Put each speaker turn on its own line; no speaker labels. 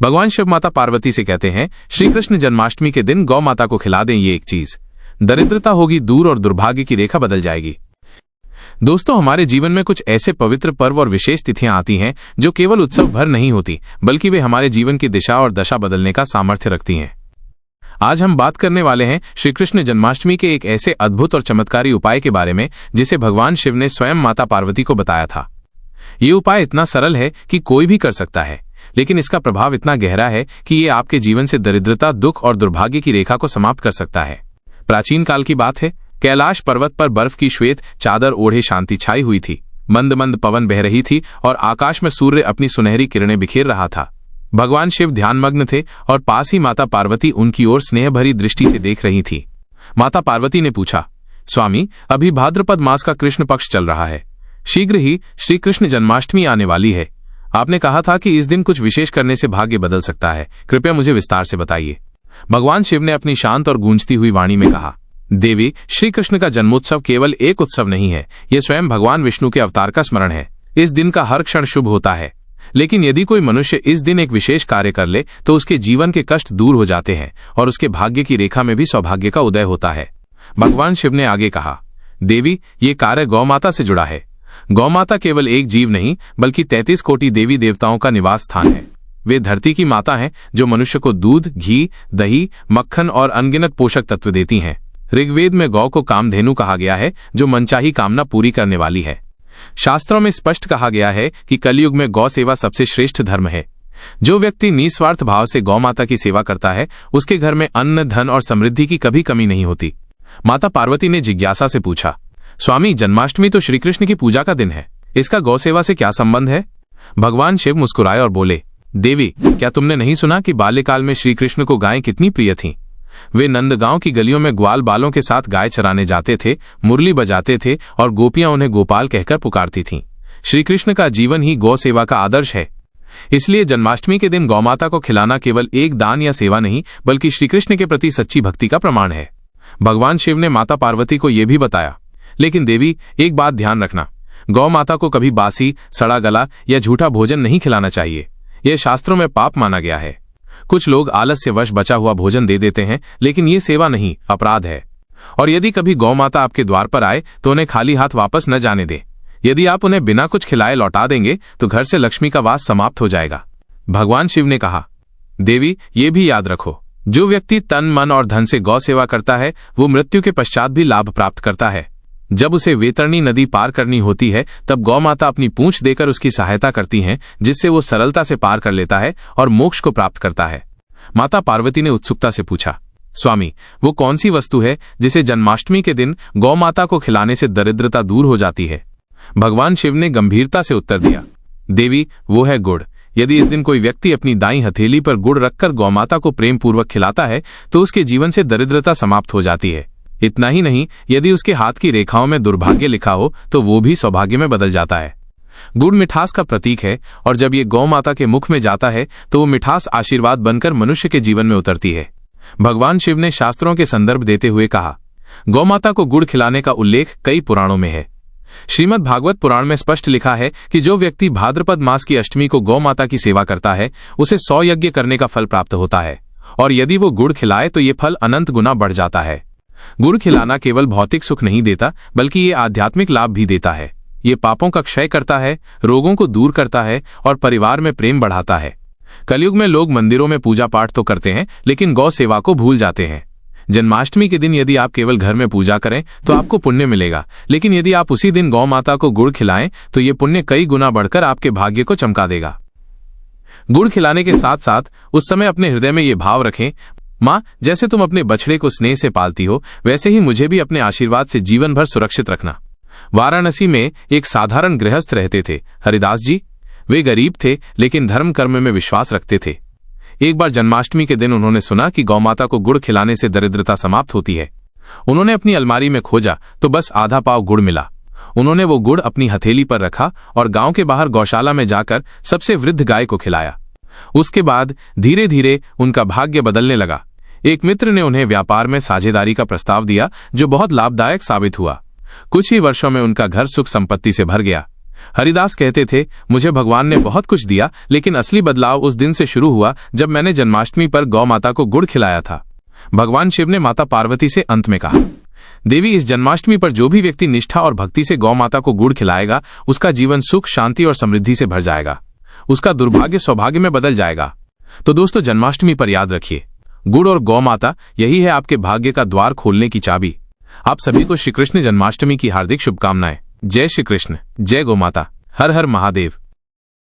भगवान शिव माता पार्वती से कहते हैं, श्री कृष्ण जन्माष्टमी के दिन गौ माता को खिला दें ये एक चीज, दरिद्रता होगी दूर और दुर्भाग्य की रेखा बदल जाएगी। दोस्तों, हमारे जीवन में कुछ ऐसे पवित्र पर्व और विशेष तिथियां आती हैं जो केवल उत्सव भर नहीं होती, बल्कि वे हमारे जीवन की दिशा और दशा बदलने का सामर्थ्य रखती हैं। आज हम बात करने वाले हैं श्री कृष्ण जन्माष्टमी के एक ऐसे अद्भुत और चमत्कारी उपाय के बारे में जिसे भगवान शिव ने स्वयं माता पार्वती को बताया था। ये उपाय इतना सरल है कि कोई भी कर सकता है, लेकिन इसका प्रभाव इतना गहरा है कि ये आपके जीवन से दरिद्रता, दुख और दुर्भाग्य की रेखा को समाप्त कर सकता है। प्राचीन काल की बात है। कैलाश पर्वत पर बर्फ की श्वेत चादर ओढ़े शांति छाई हुई थी। मंद मंद पवन बह रही थी और आकाश में सूर्य अपनी सुनहरी किरणें बिखेर रहा था। भगवान शिव ध्यानमग्न थे और पास ही माता पार्वती उनकी ओर स्नेह भरी दृष्टि से देख रही थी। माता पार्वती ने पूछा, स्वामी, अभी भाद्रपद मास का कृष्ण पक्ष चल रहा है। शीघ्र ही श्री कृष्ण जन्माष्टमी आने वाली है। आपने कहा था कि इस दिन कुछ विशेष करने से भाग्य बदल सकता है। कृपया मुझे विस्तार से बताइए। भगवान शिव ने अपनी शांत और गूंजती हुई वाणी में कहा, देवी, श्री कृष्ण का जन्मोत्सव केवल एक उत्सव नहीं है, यह स्वयं भगवान विष्णु के अवतार का स्मरण है। इस दिन का हर क्षण शुभ होता है, लेकिन यदि कोई मनुष्य इस दिन एक विशेष कार्य कर ले तो उसके जीवन के कष्ट दूर हो जाते हैं और उसके भाग्य की रेखा में भी सौभाग्य का उदय होता है। भगवान शिव ने आगे कहा, देवी, ये कार्य गौ माता से जुड़ा है। गौ माता केवल एक जीव नहीं, बल्कि 33 कोटि देवी देवताओं का निवास स्थान है। वे धरती की माता हैं जो मनुष्य को दूध, घी, दही, मक्खन और अनगिनत पोषक तत्व देती हैं। ऋग्वेद में गौ को कामधेनु कहा गया है, जो मनचाही कामना पूरी करने वाली है। शास्त्रों में स्पष्ट कहा गया है कि कलयुग में गौ सेवा सबसे श्रेष्ठ धर्म है। जो व्यक्ति निस्वार्थ भाव से गौ माता की सेवा करता है, उसके घर में अन्न, धन और समृद्धि की कभी कमी नहीं होती। माता पार्वती ने जिज्ञासा से पूछा, स्वामी, जन्माष्टमी तो श्री कृष्ण की पूजा का दिन है, इसका गौ सेवा से क्या संबंध है? भगवान शिव मुस्कुराए और बोले, देवी, क्या तुमने नहीं सुना कि बाल्यकाल में श्री कृष्ण को गायें कितनी प्रिय थीं? वे नंदगांव की गलियों में ग्वाल बालों के साथ गाय चराने जाते थे, मुरली बजाते थे और गोपियां उन्हें गोपाल कहकर पुकारती थीं। श्री कृष्ण का जीवन ही गौ सेवा का आदर्श है। इसलिए जन्माष्टमी के दिन गौमाता को खिलाना केवल एक दान या सेवा नहीं, बल्कि श्री कृष्ण के प्रति सच्ची भक्ति का प्रमाण है। भगवान शिव ने माता पार्वती को यह भी बताया, लेकिन देवी, एक बात ध्यान रखना, गौ माता को कभी बासी, सड़ा गला या झूठा भोजन नहीं खिलाना चाहिए। यह शास्त्रों में पाप माना गया है। कुछ लोग आलस से वश बचा हुआ भोजन दे देते हैं, लेकिन ये सेवा नहीं, अपराध है। और यदि कभी गौ माता आपके द्वार पर आए तो उन्हें खाली हाथ वापस न जाने दें। यदि आप उन्हें बिना कुछ खिलाए लौटा देंगे तो घर से लक्ष्मी का वास समाप्त हो जाएगा। भगवान शिव ने कहा, देवी, ये भी याद रखो, जो व्यक्ति तन, मन और धन से गौ सेवा करता है, वो मृत्यु के पश्चात भी लाभ प्राप्त करता है। जब उसे वेतरणी नदी पार करनी होती है, तब गौ माता अपनी पूंछ देकर उसकी सहायता करती हैं, जिससे वो सरलता से पार कर लेता है और मोक्ष को प्राप्त करता है। माता पार्वती ने उत्सुकता से पूछा, स्वामी, वो कौन सी वस्तु है जिसे जन्माष्टमी के दिन गौ माता को खिलाने से दरिद्रता दूर हो जाती है? भगवान शिव ने गंभीरता से उत्तर दिया, देवी, वो है गुड़। यदि इस दिन कोई व्यक्ति अपनी दाईं हथेली पर गुड़ रखकर गौ माता को प्रेम पूर्वक खिलाता है तो उसके जीवन से दरिद्रता समाप्त हो जाती है। इतना ही नहीं, यदि उसके हाथ की रेखाओं में दुर्भाग्य लिखा हो तो वो भी सौभाग्य में बदल जाता है। गुड़ मिठास का प्रतीक है और जब ये गौ माता के मुख में जाता है तो वो मिठास आशीर्वाद बनकर मनुष्य के जीवन में उतरती है। भगवान शिव ने शास्त्रों के संदर्भ देते हुए कहा, गौ माता को गुड़ खिलाने का उल्लेख कई पुराणों में है। श्रीमद् भागवत पुराण में स्पष्ट लिखा है कि जो व्यक्ति भाद्रपद मास की अष्टमी को गौ माता की सेवा करता है, उसे 100 यज्ञ करने का फल प्राप्त होता है, और यदि वो गुड़ खिलाए तो ये फल अनंत गुना बढ़ जाता है। गुड़ खिलाना केवल भौतिक सुख नहीं देता, बल्कि ये आध्यात्मिक लाभ भी देता है। ये पापों का क्षय करता है, रोगों को दूर करता है और परिवार में प्रेम बढ़ाता है। कलयुग में लोग मंदिरों में पूजा पाठ तो करते हैं, लेकिन गौ सेवा को भूल जाते हैं। जन्माष्टमी के दिन यदि आप केवल घर में पूजा करें तो आपको पुण्य मिलेगा, लेकिन यदि आप उसी दिन गौ माता को गुड़ खिलाएं तो ये पुण्य कई गुना बढ़कर आपके भाग्य को चमका देगा। गुड़ खिलाने के साथ साथ उस समय अपने हृदय में ये भाव रखें, माँ, जैसे तुम अपने बछड़े को स्नेह से पालती हो, वैसे ही मुझे भी अपने आशीर्वाद से जीवन भर सुरक्षित रखना। वाराणसी में एक साधारण गृहस्थ रहते थे, हरिदास जी। वे गरीब थे, लेकिन धर्म कर्म में विश्वास रखते थे। एक बार जन्माष्टमी के दिन उन्होंने सुना कि गौ माता को गुड़ खिलाने से दरिद्रता समाप्त होती है। उन्होंने अपनी अलमारी में खोजा तो बस आधा पाव गुड़ मिला। उन्होंने वो गुड़ अपनी हथेली पर रखा और गांव के बाहर गौशाला में जाकर सबसे वृद्ध गाय को खिलाया। उसके बाद धीरे धीरे उनका भाग्य बदलने लगा। एक मित्र ने उन्हें व्यापार में साझेदारी का प्रस्ताव दिया, जो बहुत लाभदायक साबित हुआ। कुछ ही वर्षों में उनका घर सुख संपत्ति से भर गया। हरिदास कहते थे, मुझे भगवान ने बहुत कुछ दिया, लेकिन असली बदलाव उस दिन से शुरू हुआ जब मैंने जन्माष्टमी पर गौ माता को गुड़ खिलाया था। भगवान शिव ने माता पार्वती से अंत में कहा, देवी, इस जन्माष्टमी पर जो भी व्यक्ति निष्ठा और भक्ति से गौ माता को गुड़ खिलाएगा, उसका जीवन सुख, शांति और समृद्धि से भर जाएगा। उसका दुर्भाग्य सौभाग्य में बदल जाएगा। तो दोस्तों, जन्माष्टमी पर याद रखिए, गुड़ और गौ माता, यही है आपके भाग्य का द्वार खोलने की चाबी। आप सभी को श्री कृष्ण जन्माष्टमी की हार्दिक शुभकामनाएं। जय श्री कृष्ण, जय गौ माता, हर हर महादेव।